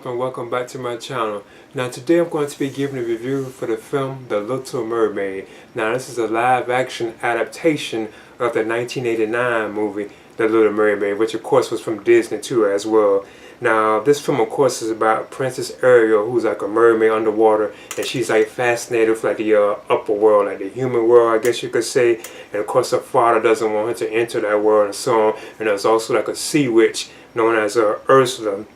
up and welcome back to my channel. Now today I'm going to be giving a review for the film The Little Mermaid. Now this is a live action adaptation of the 1989 movie The Little Mermaid, which of course was from Disney too as well. Now this film of course is about Princess Ariel, who's like a mermaid underwater, and she's like fascinated with like the upper world, like the human world I guess you could say. And of course her father doesn't want her to enter that world and so on. And there's also like a sea witch known as Ursula,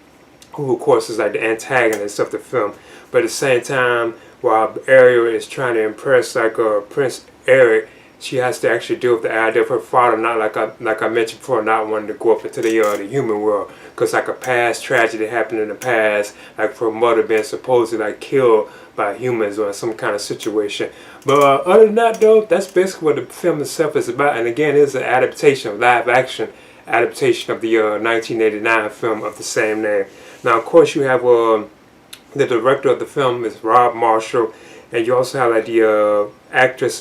who of course is like the antagonist of the film. But at the same time, while Ariel is trying to impress like Prince Eric, she has to actually deal with the idea of her father, not like I mentioned before, not wanting to go up into the human world, because like a past tragedy happened in the past, like her mother being supposedly like killed by humans or some kind of situation. But other than that though, that's basically what the film itself is about. And again, it's an adaptation, live action adaptation of the 1989 film of the same name. Now of course you have the director of the film is Rob Marshall, and you also have like the actress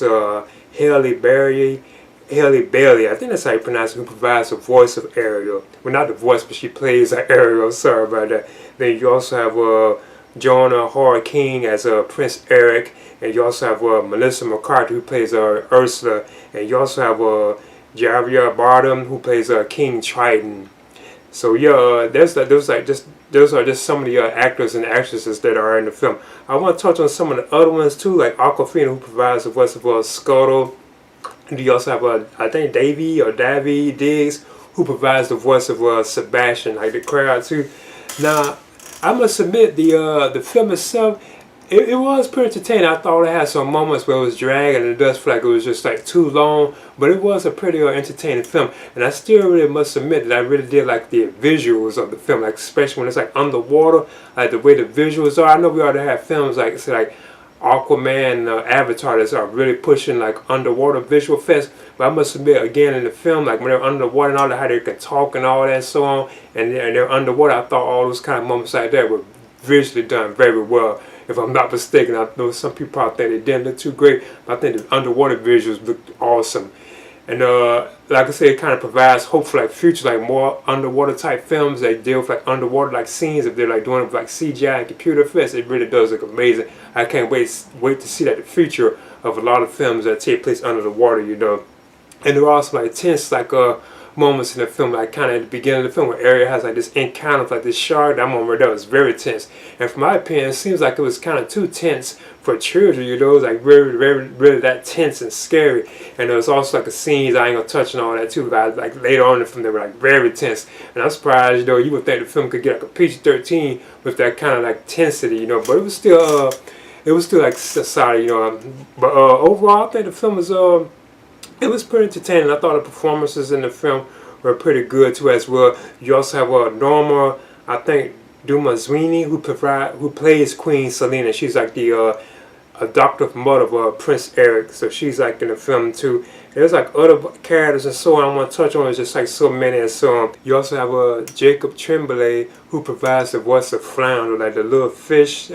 Halle Bailey, I think that's how you pronounce it, who provides the voice of Ariel. Well, not the voice, but she plays Ariel, sorry about that. Then you also have Jonah Hall-King as Prince Eric, and you also have Melissa McCarthy, who plays Ursula, and you also have Javier Bardem, who plays King Triton. So yeah, those are just some of the actors and actresses that are in the film. I want to touch on some of the other ones too, like Awkwafina, who provides the voice of Scuttle. And you also have I think Davy Diggs, who provides the voice of Sebastian, like the crowd too. Now I must admit the film itself, it was pretty entertaining. I thought it had some moments where it was dragging and it does feel like it was just like too long, but it was a pretty entertaining film. And I still really must admit that I really did like the visuals of the film, like especially when it's like underwater, like the way the visuals are. I know we already have films like say like Aquaman and Avatar that are really pushing like underwater visual effects, but I must admit again in the film, like when they're underwater and all that, how they can talk and all that and so on, and they're underwater, I thought all those kind of moments like that were visually done very well. If I'm not mistaken, I know some people probably think they didn't look too great, but I think the underwater visuals looked awesome. And like I said, it kind of provides hope for like future, like more underwater type films that deal with like underwater like scenes. If they're like doing it with like CGI and computer effects, it really does look amazing. I can't wait to see that the future of a lot of films that take place under the water, you know. And there are also like tense like moments in the film, like kind of at the beginning of the film where Ariel has like this encounter with like this shark. That moment that was very tense, and from my opinion it seems like it was kind of too tense for children, you know. It was like really that tense and scary. And there was also like a scenes, I ain't gonna touch on all that too, but like later on in the film they were like very tense, and I'm surprised, you know, you would think the film could get like a PG-13 with that kind of like tensity, you know, but it was still like solid, you know. But overall I think the film was it was pretty entertaining. I thought the performances in the film were pretty good too as well. You also have Norma, I think Dumazwini, who plays Queen Selena. She's like the adoptive mother of Prince Eric, so she's like in the film too. There's like other characters and so on I want to touch on. It's just like so many and so on. You also have Jacob Tremblay, who provides the voice of Flounder, like the little fish.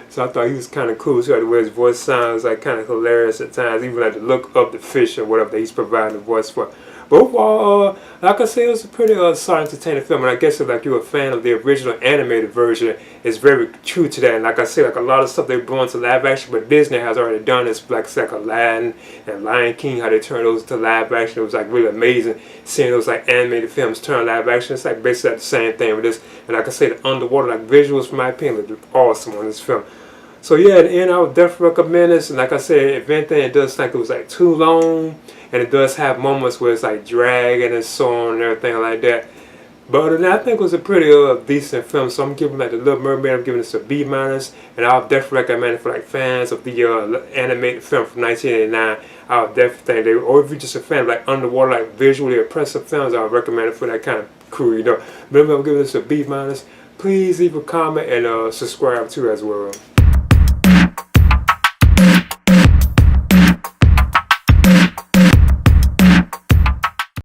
So I thought he was kind of cool. So the way his voice sounds like kind of hilarious at times, even like the look of the fish or whatever that he's providing the voice for. But overall, like I said, it was a pretty solid, entertaining film. And I guess if like you're a fan of the original animated version, it's very true to that. And like I said, like a lot of stuff they're doing to live action, but Disney has already done this, like Aladdin and Lion King, how they turned those to live action. It was like really amazing seeing those like animated films turn live action. It's like basically like the same thing with this. And like I said, the underwater like visuals, from my opinion, look awesome on this film. So yeah, at the end I would definitely recommend this. And like I said, if anything, it does think it was like too long, and it does have moments where it's like dragging and so on and everything like that. But other than that, I think it was a pretty decent film. So I'm giving like The Little Mermaid, I'm giving this a B-, and I'll definitely recommend it for like fans of the animated film from 1989. I'll definitely think or if you're just a fan of like underwater, like visually impressive films, I'll recommend it for that kind of crew, you know. Remember, I'm giving this a B-. Please leave a comment and subscribe too as well.